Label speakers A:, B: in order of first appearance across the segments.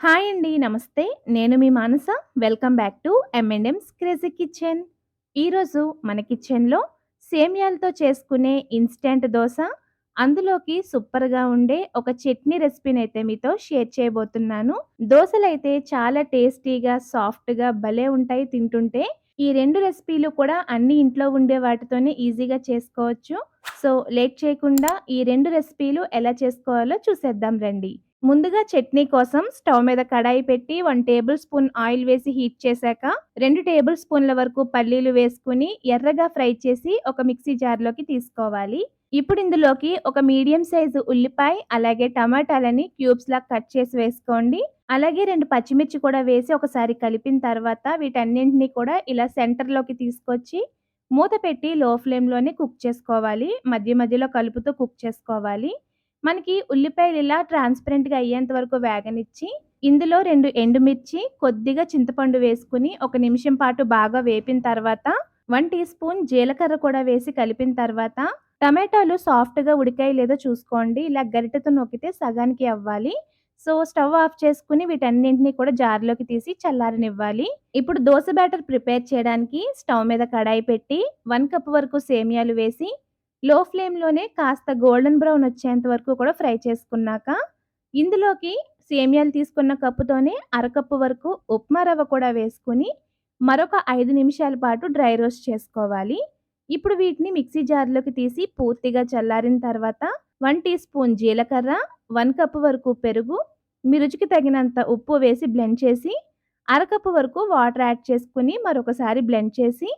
A: Hi అండి. నమస్తే. నేను మీ Manasa. Welcome back to M&M's crazy kitchen. ఈరోజు మన కిచెన్‌లో సేమ్యాలతో చేసుకునే ఇన్‌స్టంట్ దోస, అందులోకి సూపర్‌గా ఉండే ఒక చట్నీ రెసిపీనైతే మీతో షేర్ చేయబోతున్నాను. దోసలైతే చాలా టేస్టీగా, సాఫ్ట్‌గా భలే ఉంటాయి తింటుంటే. ఈ 2 రెసిపీలు కూడా అన్నీ ఇంట్లో ఉండే వాటితోనే ఈజీగా చేసుకోవచ్చు. సో, లేట్ చేయకుండా ఈ 2 రెసిపీలు ఎలా చేసుకోవాలో చూసేద్దాం రండి. ముందుగా చట్నీ కోసం స్టవ్ మీద కడాయి పెట్టి 1 టేబుల్ స్పూన్ ఆయిల్ వేసి హీట్ చేశాక 2 టేబుల్ స్పూన్ల వరకు పల్లీలు వేసుకుని ఎర్రగా ఫ్రై చేసి ఒక మిక్సీ జార్‌లోకి తీసుకోవాలి. ఇప్పుడు ఇందులోకి ఒక మీడియం సైజు ఉల్లిపాయ, అలాగే టమాటాలని క్యూబ్స్‌లా కట్ చేసి వేసుకోండి. అలాగే 2 పచ్చిమిర్చి కూడా వేసి ఒకసారి కలిపిన తర్వాత వీటన్నింటిని కూడా ఇలా సెంటర్‌లోకి తీసుకొచ్చి మూత పెట్టి లో ఫ్లేమ్‌లోనే కుక్ చేసుకోవాలి. మధ్య మధ్యలో కలుపుతూ కుక్ చేసుకోవాలి. మనకి ఉల్లిపాయలు ఇలా ట్రాన్స్‌పరెంట్‌గా అయ్యేంత వరకు వేగనిచ్చి, ఇందులో 2 ఎండుమిర్చి, కొద్దిగా చింతపండు వేసుకొని ఒక నిమిషం పాటు బాగా వేపిన తర్వాత 1 టీ స్పూన్ జీలకర్ర కూడా వేసి కలిపిన తర్వాత టమాటాలు సాఫ్ట్‌గా ఉడికాయో లేదో చూసుకోండి. ఇలా గరిటెతో నొక్కితే సగానికి అవ్వాలి. సో, స్టవ్ ఆఫ్ చేసుకొని వీటన్నింటిని కూడా జార్‌లోకి తీసి చల్లారనివ్వాలి. ఇప్పుడు దోస బ్యాటర్ ప్రిపేర్ చేయడానికి స్టవ్ మీద కడాయి పెట్టి 1 కప్ వరకు సేమియాలు వేసి లో ఫ్లేమ్‌లోనే కాస్త గోల్డెన్ బ్రౌన్ వచ్చేంత వరకు కూడా ఫ్రై చేసుకున్నాక, ఇందులోకి సేమియాలు తీసుకున్న కప్పుతోనే అరకప్పు వరకు ఉప్మా రవ్వ కూడా వేసుకొని, మరొక 5 నిమిషాల పాటు డ్రై రోస్ట్ చేసుకోవాలి. ఇప్పుడు వీటిని మిక్సీ జార్‌లోకి తీసి పూర్తిగా చల్లారిన తర్వాత 1 టీ స్పూన్ జీలకర్ర, 1 కప్ వరకు పెరుగు, మీ రుచికి తగినంత ఉప్పు వేసి బ్లెండ్ చేసి, అరకప్పు వరకు వాటర్ యాడ్ చేసుకొని మరొకసారి బ్లెండ్ చేసి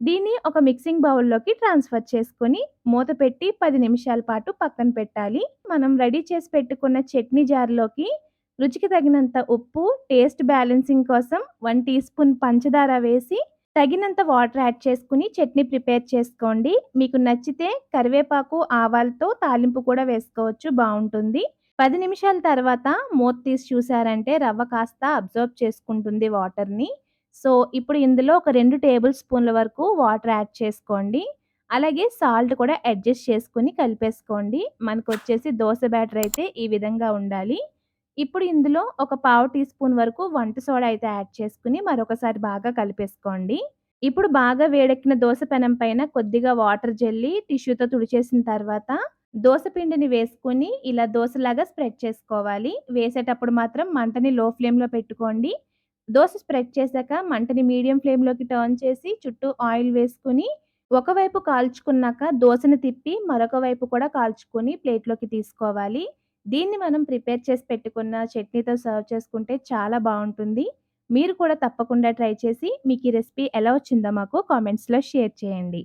A: దీన్ని ఒక మిక్సింగ్ బౌల్‌లోకి ట్రాన్స్‌ఫర్ చేసుకొని, మూత పెట్టి 10 నిమిషాల పాటు పక్కన పెట్టాలి. మనం రెడీ చేసి పెట్టుకున్న చట్నీ జార్‌లోకి రుచికి తగినంత ఉప్పు, టేస్ట్ బ్యాలెన్సింగ్ కోసం 1 టీ స్పూన్ పంచదార వేసి, తగినంత వాటర్ యాడ్ చేసుకొని చట్నీ ప్రిపేర్ చేసుకోండి. మీకు నచ్చితే కరివేపాకు, ఆవాలతో తాలింపు కూడా వేసుకోవచ్చు బావుంటుంది. 10 నిమిషాల తర్వాత మూత తీసి చూసారంటే రవ్వ కాస్త అబ్జర్బ్ చేసుకుంటుంది వాటర్‌ని. సో, ఇప్పుడు ఇందులో ఒక 2 టేబుల్ స్పూన్ల వరకు వాటర్ యాడ్ చేసుకోండి. అలాగే సాల్ట్ కూడా అడ్జస్ట్ చేసుకొని కలిపేసుకోండి. మనకొచ్చేసి దోస బ్యాటర్ అయితే ఈ విధంగా ఉండాలి. ఇప్పుడు ఇందులో ఒక పావు టీ స్పూన్ వరకు వంట సోడా అయితే యాడ్ చేసుకొని మరొకసారి బాగా కలిపేసుకోండి. ఇప్పుడు బాగా వేడెక్కిన దోస పెనం పైన కొద్దిగా వాటర్ జల్లి టిష్యూతో తుడిచేసిన తర్వాత దోస పిండిని వేసుకొని ఇలా దోసలాగా స్ప్రెడ్ చేసుకోవాలి. వేసేటప్పుడు మాత్రం మంటని లో ఫ్లేమ్‌లో పెట్టుకోండి. దోస స్ప్రెడ్ చేశాక మంటని మీడియం ఫ్లేమ్‌లోకి టర్న్ చేసి చుట్టూ ఆయిల్ వేసుకొని, ఒకవైపు కాల్చుకున్నాక దోసని తిప్పి మరొక వైపు కూడా కాల్చుకొని ప్లేట్‌లోకి తీసుకోవాలి. దీన్ని మనం ప్రిపేర్ చేసి పెట్టుకున్న చట్నీతో సర్వ్ చేసుకుంటే చాలా బావుంటుంది. మీరు కూడా తప్పకుండా ట్రై చేసి మీకు ఈ రెసిపీ ఎలా వచ్చిందో మాకు కామెంట్స్‌లో షేర్ చేయండి.